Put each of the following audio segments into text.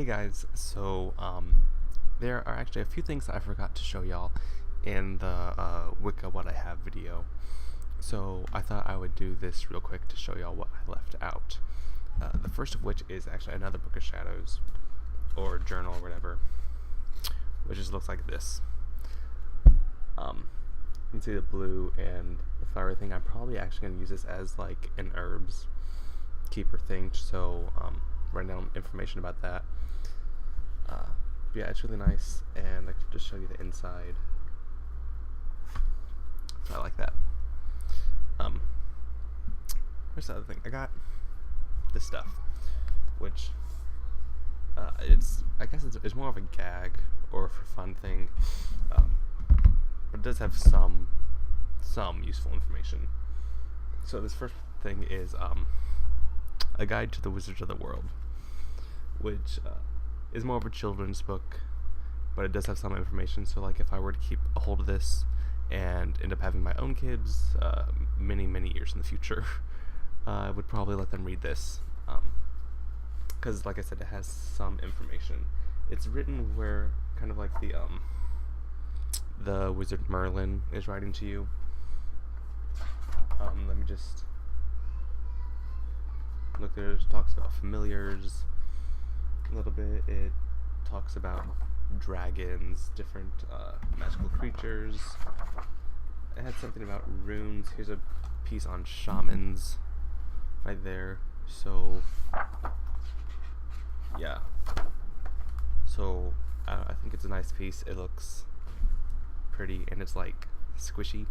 Hey guys, so there are actually a few things that I forgot to show y'all in the Wicca What I Have video. So I thought I would do this real quick to show y'all what I left out. The first of which is actually another Book of Shadows, or journal or whatever, which just looks like this. You can see the blue and the flowery thing. I'm probably actually going to use this as like an herbs keeper thing, so write down information about that. Yeah, it's really nice, and I can just show you the inside. So I like that. Where's the other thing? I got this stuff, which I guess it's more of a gag or for fun thing, but it does have some useful information. So this first thing is a guide to the Wizards of the World, which is more of a children's book, but it does have some information. So like if I were to keep a hold of this and end up having my own kids many years in the future, I would probably let them read this, because like I said, it has some information. It's written where kind of like the wizard Merlin is writing to you. Let me just look there. It talks about familiars a little bit. It talks about dragons, different magical creatures. It had something about runes. Here's a piece on shamans right there. So yeah, so I think it's a nice piece. It looks pretty and it's like squishy.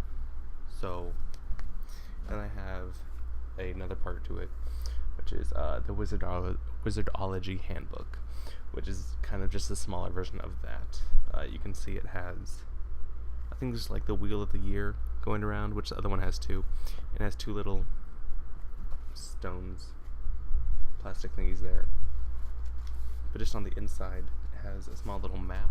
So then I have another part to it, which is the Wizardology Handbook, which is kind of just a smaller version of that. You can see it has, I think there's like the Wheel of the Year going around, which the other one has too. It has two little stones, plastic thingies there. But just on the inside, it has a small little map,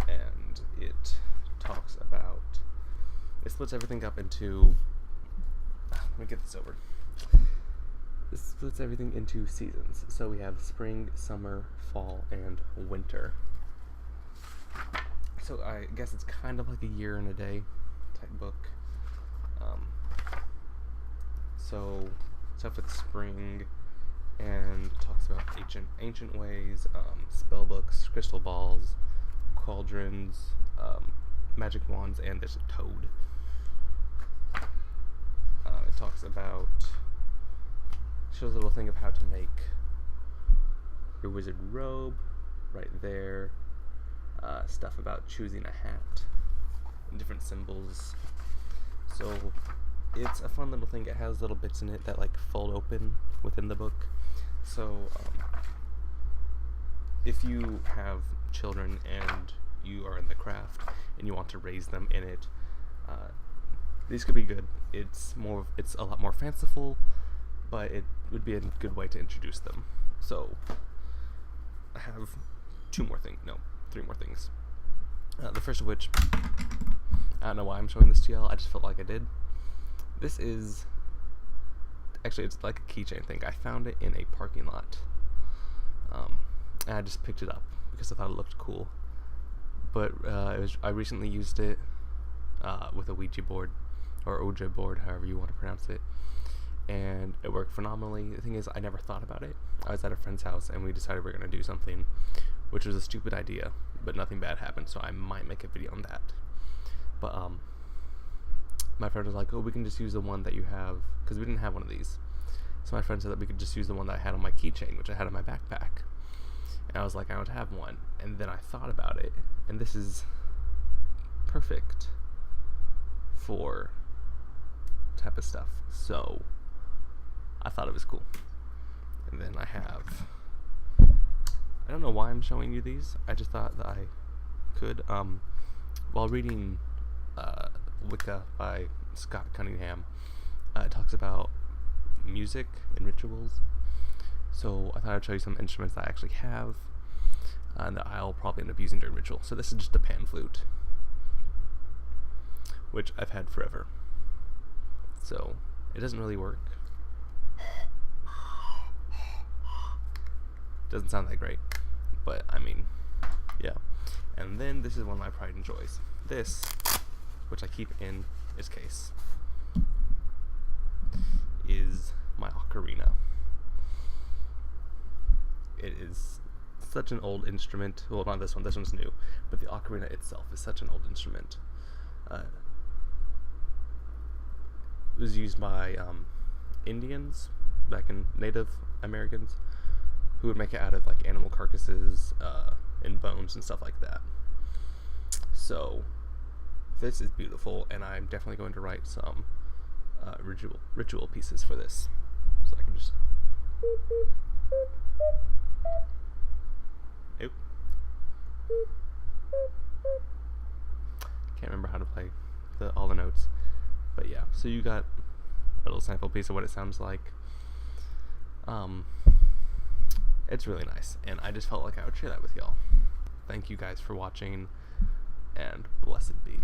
and it talks about, it splits everything up into, let me get this over. This splits everything into seasons. So we have spring, summer, fall, and winter. So I guess it's kind of like a year and a day type book. So stuff with spring, and talks about ancient ways, spell books, crystal balls, cauldrons, magic wands, and there's a toad. It talks about, shows a little thing of how to make your wizard robe right there. Stuff about choosing a hat and different symbols. So it's a fun little thing. It has little bits in it that like fold open within the book. So if you have children and you are in the craft and you want to raise them in it, these could be good. It's a lot more fanciful, but it would be a good way to introduce them. So I have three more things. The first of which, I don't know why I'm showing this to y'all, I just felt like I did. This is, actually it's like a keychain thing. I found it in a parking lot, and I just picked it up because I thought it looked cool. But I recently used it with a Ouija board, or Ouija board, however you want to pronounce it, and it worked phenomenally. The thing is, I never thought about it. I was at a friend's house and we decided we were going to do something, which was a stupid idea, but nothing bad happened, so I might make a video on that. But my friend was like, oh, we can just use the one that you have, because we didn't have one of these. So my friend said that we could just use the one that I had on my keychain, which I had in my backpack. And I was like, I don't have one. And then I thought about it, and this is perfect for type of stuff. So I thought it was cool. And then I don't know why I'm showing you these. I just thought that I could. While reading Wicca by Scott Cunningham, it talks about music and rituals. So I thought I'd show you some instruments that I actually have, and that I'll probably end up using during ritual. So this is just a pan flute, which I've had forever. So it doesn't really work. Doesn't sound that great, but I mean, yeah. And then this is one of my pride and joys. This, which I keep in its case, is my ocarina. It is such an old instrument. Well, not this one. This one's new, but the ocarina itself is such an old instrument. It was used by Indians back in Native Americans who would make it out of like animal carcasses and bones and stuff like that. So this is beautiful, and I'm definitely going to write some ritual pieces for this. So I can just. Oop. Can't remember how to play all the notes, but yeah. So you got a little sample piece of what it sounds like. It's really nice, and I just felt like I would share that with y'all. Thank you guys for watching, and blessed be.